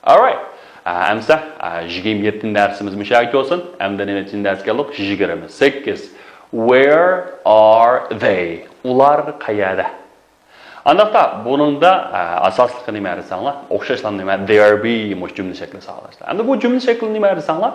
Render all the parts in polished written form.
Alright. Әмсә, 27 дәрсіміз мүшәк olsun. Әмді неметін дәрс келдік, 28. Where are they? Ular qayada? Andaqda bunun da asaslıq nima desanlar, oxşaşlan nima there be muş cümle şekli sağlaşlar. Endi bu cümle şekli nima desanlar,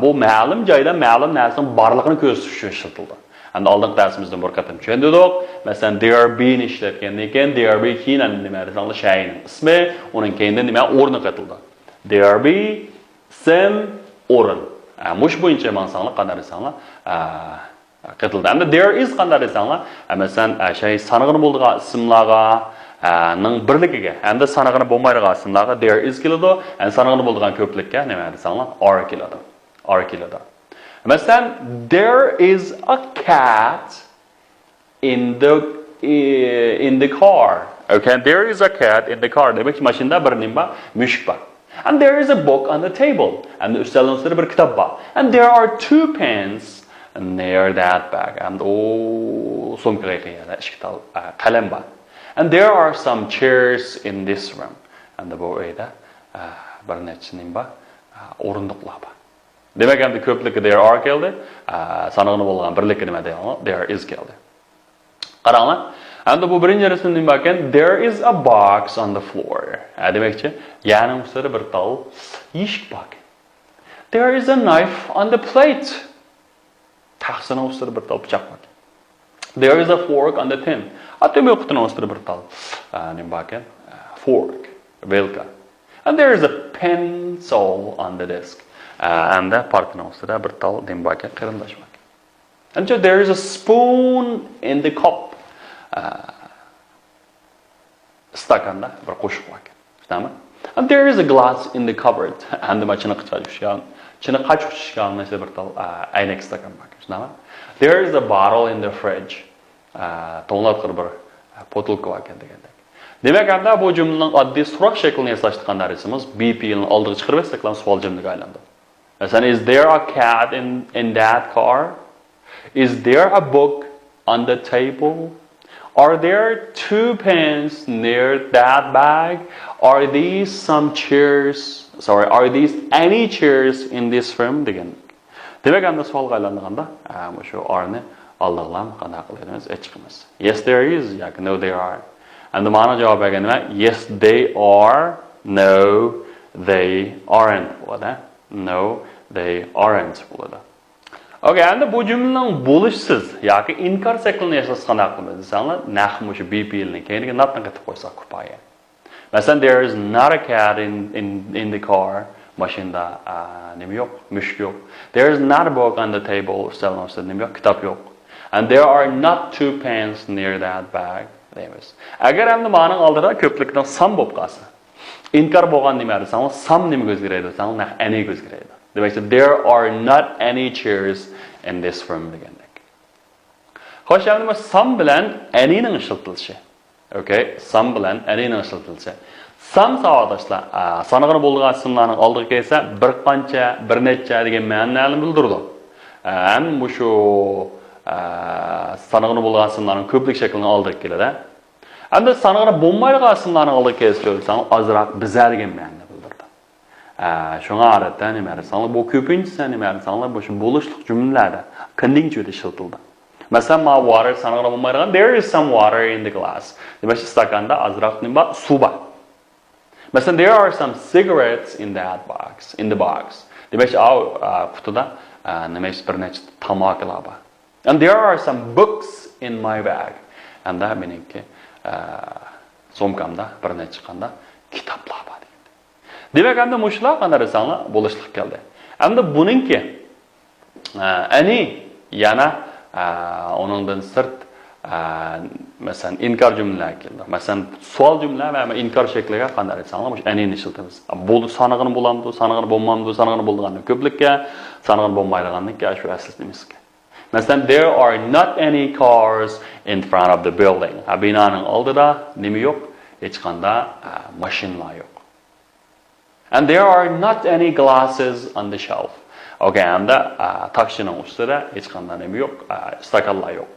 bu ma'lum joyda ma'lum narsaning borligini ko'rsatish uchun ishlatildi. Endi oldingi darsimizda bir qatam tushundik. Masalan, there be ni ishlatgandan keyin there be keyin nima desanlar, shayning ismi, uning keyinda nima o'rni qatildi. There be sim o'rin. Mush bo'yicha mansanlar qanday desanlar, qatildi. Endi there is qanday desanlar, masalan, shay sanig'ini bo'ldigan ismlarga ning birligiga, endi sanig'ini bo'lmaydigan ismlarga there is keladi, endi sanig'ini bo'ldigan ko'plikka nima desanlar, are keladi. Are keladi. Masalan, there is a cat in the car. Okay, there is a cat in the car. Demek ki mashinada bir nima mushuk bor. And there is a book on the table. And üstelden üstüne bir kitap var. And there are 2 pens near that bag. And o sumkaga qiyada ishqital qalem bor. And there are some chairs in this room. And bu uyda bir necha nima bor? O'rindiqlar bor. Demek endi ko'pligi there are keldi. Sanog'ini bo'lgan birligi nima deydi? There is keldi. Qaranglar. Endi bu birinchi rasmda nima ekan? There is a box on the floor. Demakchi, yana ustida bir tal eshik bor. There is a knife on the plate. Taqsini ustida bir tal pichoq bor. There is a fork on the tin. Atemi o'qitini ustida bir tal nima bor ekan? Fork, velka. And there is a pencil on the desk. And the partini ustida bir tal nima bor ekan? Qarindosh bor. And so there is a spoon in the cup. Stakanda bir qo'shiq bor ekan. Tamam? And there is a glass in the cupboard. And the chini qachishgan, chini qachishgan narsa bir tal aynak stakan bor ekan. Tamam? There is a bottle in the fridge. To'nlatqir bir botulka bor ekan degandek. Demak, endi bu jumlaning oddiy so'roq shaklini yaslashtirgan darsimiz BP'ni oldiga chiqarib saklam savol jumlaga aylandi. Masalan, is there a cat in that car? Is there a book on the table? Are there 2 pens near that bag? Are these some chairs? Sorry, are these any chairs in this room? Degan. Demek endi savolga aylandiganda, shu orni oldiqlam qanday qilamiz? Chiqamiz. Yes, there is. Yoki no, there are. Endi ma'no javob bergan nima? Yes, they are. No, they aren't. Bo'ladi. No, they aren't. Bo'ladi. Okay, endi bu jumlaning bo'lishsiz yoki inkor shaklini yashash qanday qilamiz desanlar, nahmu shu BP'ni keyinga natni qilib qo'ysak kifoya. Masalan, there is not a cat in the car. Mashinada nima yo'q, mushuk yo'q. There is not a book on the table. Ustaldan ustida nima yo'q, kitob yo'q. And there are not 2 pens near that bag. Deymiz. Agar endi ma'noning oldida ko'plikdan some bo'lib qolsa, inkor bo'lgan nima desanlar, some nima o'zgaradi desanlar, nah any o'zgaradi. Demek ki there are not any chairs in this room degandek. Xo'sh, endi some bilan any ning ishlatilishi. Okay, some bilan any ning ishlatilishi. Some savodashlar sanig'ini bo'lgan ismlarning oldiga kelsa, bir qancha, bir necha degan ma'noni bildirdi. Ham bu shu sanig'ini bo'lgan ismlarning ko'plik shaklini oldiga keladi. Endi sanig'ini bo'lmaydigan ismlarning oldiga kelsa, ozroq bizar degan ma'no. Şuna adatda nima desanlar, bu ko'pinchisi nima desanlar, bu shu bo'lishliq jumlalarda qanday ishlatildi. Masalan, ma water sanig'ini bo'lmaydigan, there is some water in the glass. Demak, stakanda ozroq nima suv bor. Masalan, there are some cigarettes in that box, in the box. Demak, qutida nima bir necha tamoqlar bor. And there are some books in my bag. Anda meniki so'mkamda bir necha qanda kitoblar bor. Demek endi mushlar qanday desanlar, bo'lishliq keldi. Endi buningki ani yana onundan sırt masalan inkor jumlalar keldi. Masalan, savol jumla va inkor shakliga qanday desanlar, mush ani ishlatamiz. Bu sanig'ini bo'lamdi, sanig'ini bo'lmamdi, sanig'ini bo'lganini ko'plikka, sanig'ini bo'lmaydiganlikka shu asl nimasiga. Masalan, there are not any cars in front of the building. Binoning oldida nima yo'q? Hech qanday mashinalar yo'q. And there are not any glasses on the shelf. Okay, anda takshining ustida hech qanday nima yo'q, stakanlar yo'q.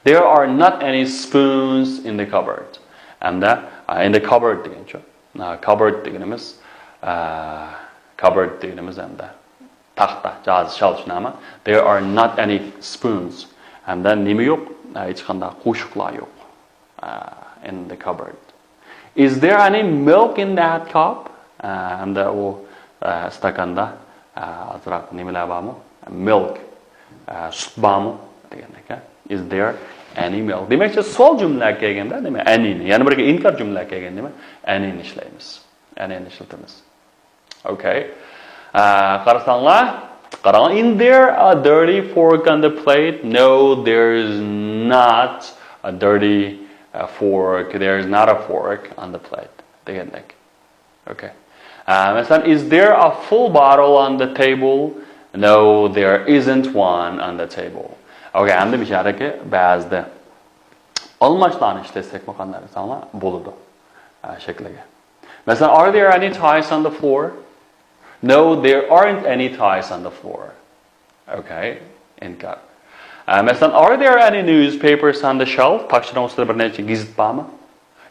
There are not any spoons in the cupboard. Anda in the cupboard degancha. Cupboard deganimiz cupboard deyimiz hamda taxta jozish shelf. There are not any spoons. Hamda nima yo'q? Hech qanday qo'shiqlar yo'q in the cupboard. Is there any milk in that cup? Hamda u stakanda azroq nimalar bormi? Milk, sut bormi degandek. Is there any milk? Demakchi savol jumla kelganda nima? Anyni, ya'ni birga inkor jumla kelganda nima? Anyni ishlaymiz. Anyni ishlatamiz. Okay. Qarang, in there a dirty fork on the plate? No, there's not a dirty fork. There's not a fork on the plate. Degandek. Okay. Is there a full bottle on the table? No, there isn't one on the table. Okay, endi bisharaki ba'zida almashlarni ishlasak qanday insonlar bo'ladi shakliga. Masalan, are there any ties on the floor? No, there aren't any ties on the floor. Okay, inkor. Masalan, are there any newspapers on the shelf? Taqshirning ustida bir necha gazet bormi?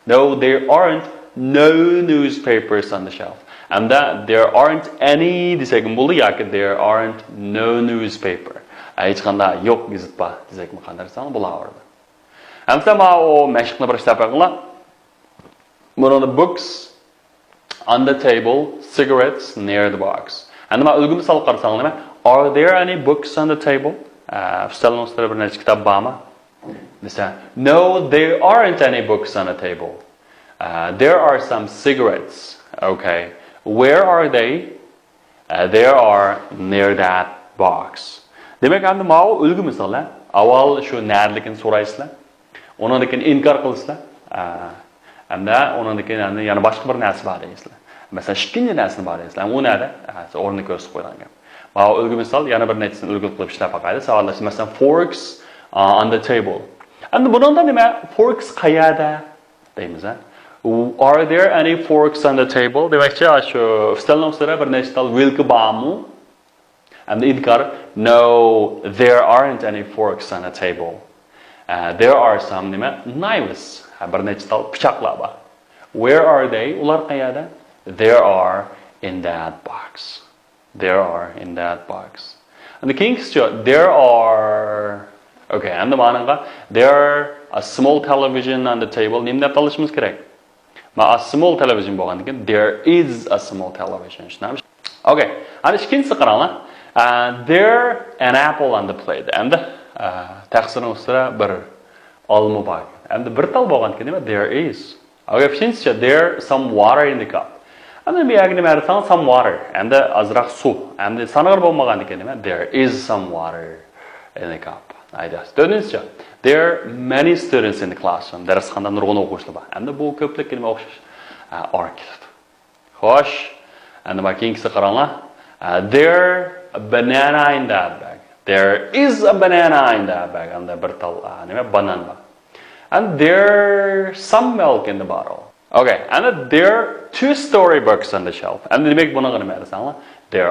No, there aren't no newspapers on the shelf. And that there aren't any desak bo'ldi yoki there aren't no newspaper. Hech qanday yo'q gazet bor desak qanday san bo'laveradi. Hamda o mashqni bir ishlab qilinglar. One of the books on the table, cigarettes near the box. And ma ulgu misol qarasang nima? Are there any books on the table? Stolning ustida bir necha kitob bormi? Desa, no, there aren't any books on the table. There are some cigarettes. Okay. Where are they? They are near that box. Demak, endi mau ulgu misollar. Avval shu narlikni so'raysizlar. Undan keyin inkor qilasizlar. Hamda undan keyin endi yana boshqa bir narsa bor deysizlar. Masalan, ikkinchi narsani bor deysizlar. U nada? O'rniga ko'rsatib qo'yilgan. Mau ulgu misol yana bir nechasini ulgu qilib ishlab baqaydi. Savollar, masalan, forks on the table. Endi bundan nima? Forks qayerda deymiz, Are there any forks on the table? Demakchi, shu stolning ustida bir nechta vilka bormi? And inkor, no, there aren't any forks on the table. There are some knives. Bir nechta pichoqlar bor. Where are they? Ular qayerda? There are in that box. There are in that box. And the king's there are. Okay, and the mananga, there are a small television on the table. Nimda qilishimiz kerak? A small television bo'lgandan keyin there is a small television. Okay, and ikkinchisi qaranglar. There an apple on the plate. And taqsirning ustida bir olma bor. And bir tal bo'lgandan keyin nima? There is. Okay, ikkinchisi there some water in the cup. And then buyog'i nima desang some water. And azroq suv. And sanag'ir bo'lmagandan keyin nima? There is some water in the cup. To'rtinchi, there are many students in the classroom. Darsxonada nurg'un o'quvchilar bor. Endi bu ko'plik nima o'xshash? Keladi. Xo'sh, endi keyingisi qaranglar. There a banana in that bag. There is a banana in that bag. And bir tal nima banan bor. And there's some milk in the bottle. Okay, and there are 2 storybooks on the shelf. And demak buni nima desanglar? There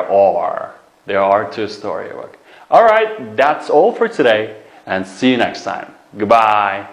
are 2 storybooks. All right, that's all for today, and see you next time. Goodbye.